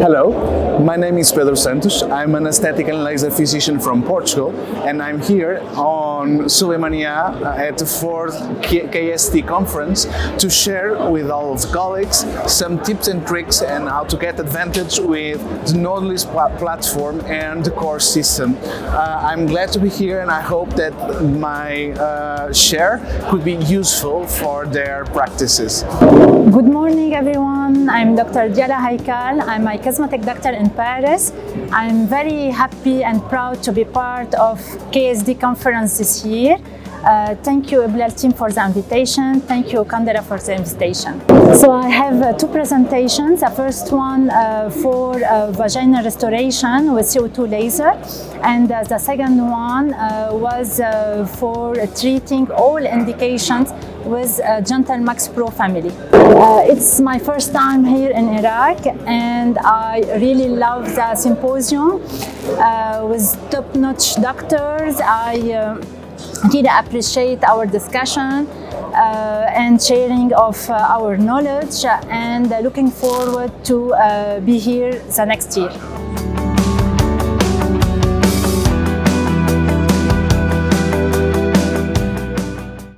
Hello, my name is Pedro Santos. I'm an aesthetic and laser physician from Portugal, and I'm here on Sulemania at the 4th KSD Conference to share with all of the colleagues some tips and tricks and how to get advantage with the Nordlys platform and the course system. I'm glad to be here, and I hope that my share could be useful for their practices. Good morning, everyone. I'm Dr. Diala Haykal. I'm a cosmetic doctor in Paris. I'm very happy and proud to be part of KSD Conference this year. Thank you, Eblal team, for the invitation. Thank you, Candela, for the invitation. So I have two presentations. The first one for vaginal restoration with CO2 laser, and the second one was for treating all indications with Gentle Max Pro family. It's my first time here in Iraq, and I really love the symposium with top-notch doctors. I really appreciate our discussion and sharing of our knowledge, and looking forward to be here the next year.